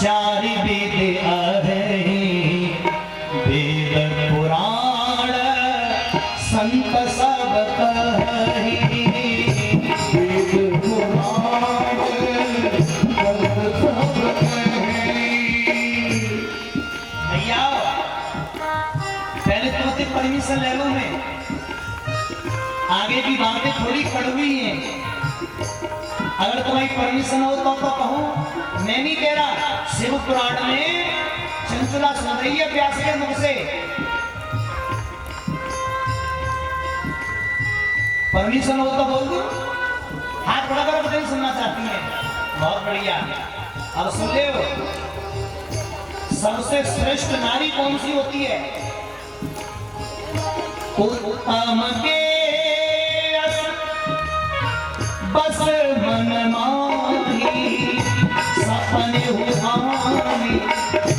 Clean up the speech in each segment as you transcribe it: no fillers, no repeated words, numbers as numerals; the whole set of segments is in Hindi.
चार वेद अहि वेद पुराण संत सब कहि वेद पुराण संत सब कहि। भैया पहले तो परमिशन ले लो, मैं आगे की बातें थोड़ी कड़वी हैं। अगर तुम्हारी परमिशन हो तो कहूं, मैं नहीं कह रहा। शिव पुराण में चंचला सुन रही है व्यास के मुख से। परमिशन हो तो बोल दो, हाथ बड़ा कर बताइए सुनना चाहती है। बहुत बढ़िया। अब सुन ले, सबसे श्रेष्ठ नारी कौन सी होती है? उत्तम के बस मन माही सपने हुआनी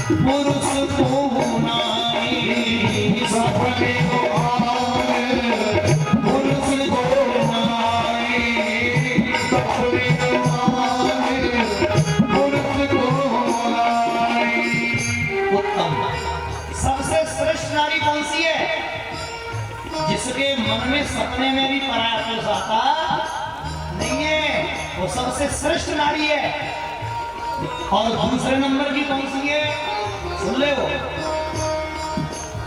पुरुष को नाई सपने हुआनी पुरुष को नाई सपने हुआनी पुरुष को नाई। उत्तम, सबसे श्रेष्ठ नारी कौन सी है? जिसके मन में सपने में भी पराया पुरुष आता नहीं है, वो सबसे श्रेष्ठ नारी है। और दूसरे नंबर की कौन सी है? सुन ले वो,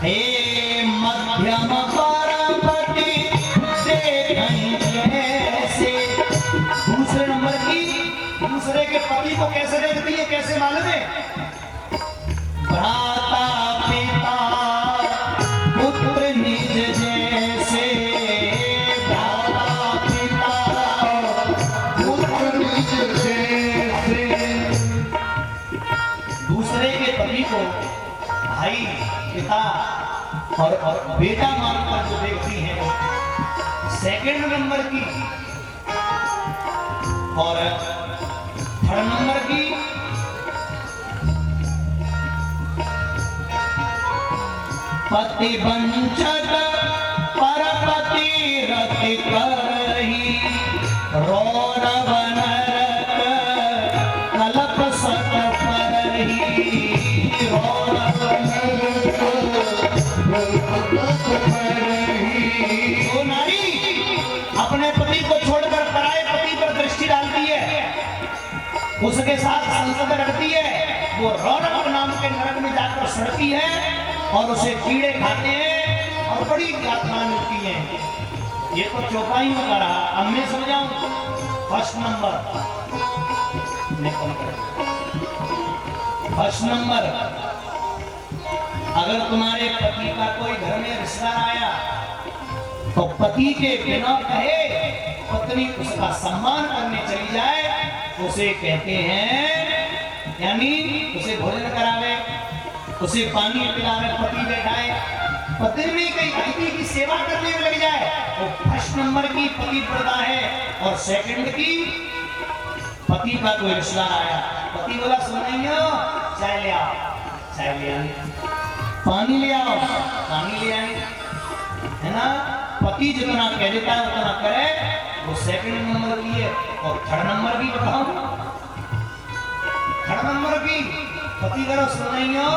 हे मध्यम पार्वती देखई कैसे। दूसरे नंबर की दूसरे के पति को कैसे देखती है? कैसे मालूम है? भ्राता पिता पुत्र निज जैसे। दूसरे के पति को भाई पिता और बेटा मानकर जो देखती है। सेकंड नंबर की और थर्ड नंबर की पति वंचक परपति रति करही रौरव नरक कलप सत परही रौरव नरक कलप परही। वो नारी अपने पति को छोड़कर पराये पति पर दृष्टि डालती है, उसके साथ संसद रखती है, वो रौरव नाम के नरक में जाकर सड़ती है और उसे कीड़े खाते हैं और बड़ी यातनाएं मिलती हैं। ये तो चौपाई में करा। अब मैं समझाऊं। फर्स्ट नंबर, अगर तुम्हारे पति का कोई घर में रिश्तेदार आया तो पति के बिना कहे पत्नी उसका सम्मान करने चली जाए, उसे कहते हैं, यानी उसे भोजन करावे, उसे पानी पिलावे, पति बैठाए, पत्नी कई अतिथि की सेवा करने में लग जाए, वो फर्स्ट नंबर की पतिव्रता है। और सेकंड की, पति का कोई रिश्तेदार आया, पति बोला सुनियो चाय ले आओ, चाय ले आओ, पानी ले आओ, पानी ले आए, है ना? पति जितना कह देता है उतना करे, वो सेकंड नंबर की है। और थर्ड नंबर की बताओ, थर्ड नंबर की पति करो सुनियो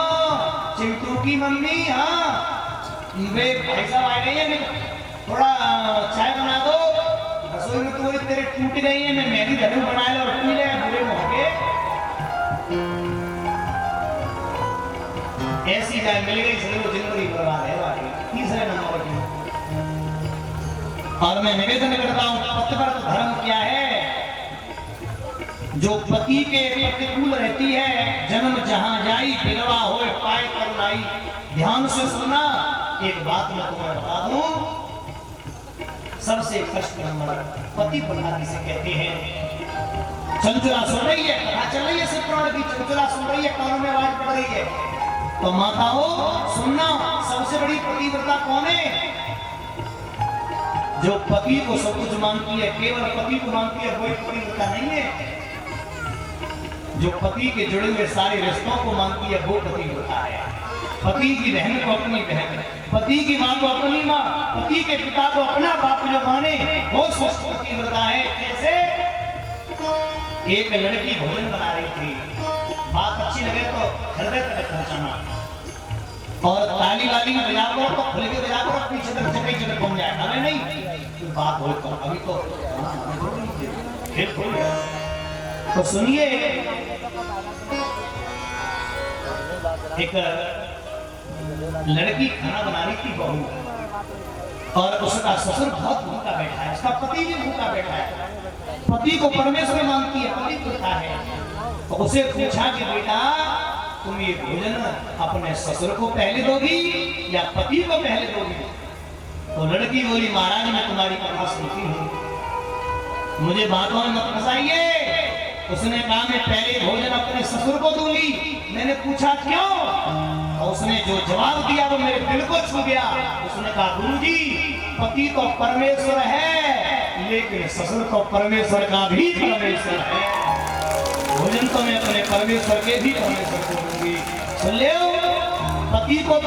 चिंटू की मम्मी, हाँ वे भाई साहब आ गए हैं, थोड़ा चाय बना दो, रसोई में तुम्हारी तेरे टूट गई है, मैं मैगी जरूर बना ले और पी ले बुरे मौके। ऐसी चाय मिल गई चलो वो जिंदगी बर्बाद है वाली। तीसरे नंबर की, और मैं निवेदन करता हूँ, पतिव्रत धर्म क्या है? जो पति के प्रतिकूल रहती है, जन्म जहां जाई बिलवा होए पाए कर लाई। ध्यान से सुनना, एक बात मैं तुम्हें बता दूं, सबसे कष्ट नंबर पति प्रधान से कहते हैं। चंचला सुन रही है, कथा चल रही है शिव पुराण की, चंचला सुन रही है, कानों में आवाज पड़ रही है, तो माताओं सुनना, सबसे बड़ी पतिव्रता कौन है? जो पति को सब कुछ मानती है, केवल पति को मानती है, कोई पतिव्रता नहीं है। जो पति के जुड़े हुए सारे रिश्तों को मानती है, वो पतिव्रता है। पति की बहन को अपनी बहन, पति की माँ को अपनी माँ, पति के पिता को अपना बाप जो माने, वो स्वस्थ पतिव्रता है। जैसे एक लड़की भोजन बना रही थी, बात अच्छी लगी, लाली में बजा करो तो खुले के बजा करो, पीछे तक चकई चकई घूम जाए। अरे नहीं, कोई बात हो तो अभी तो खेल खोल गया। तो सुनिए, एक लड़की खाना बना रही थी बहू, और उसका ससुर बहुत भूखा बैठा है, उसका पति भी भूखा बैठा है, पति को परमेश्वर मानती है, पति भूखा है। तो उसे पूछा कि बेटा तुम ये भोजन अपने ससुर को पहले दोगी या पति को पहले दोगी? तो लड़की बोली महाराज मैं तुम्हारी कथा सुनती हूँ, मुझे बातों में मत फंसाइए। उसने कहा मैं पहले भोजन अपने ससुर को दूंगी। मैंने पूछा क्यों? और उसने जो जवाब दिया वो मेरे दिल को छू गया। उसने कहा गुरुजी पति तो परमेश्वर है, लेकिन ससुर तो परमेश्वर का भी परमेश्वर है। भोजन तो मैं अपने परमेश्वर के भी परमेश्वर को दूंगी। सुन ले, पति को तो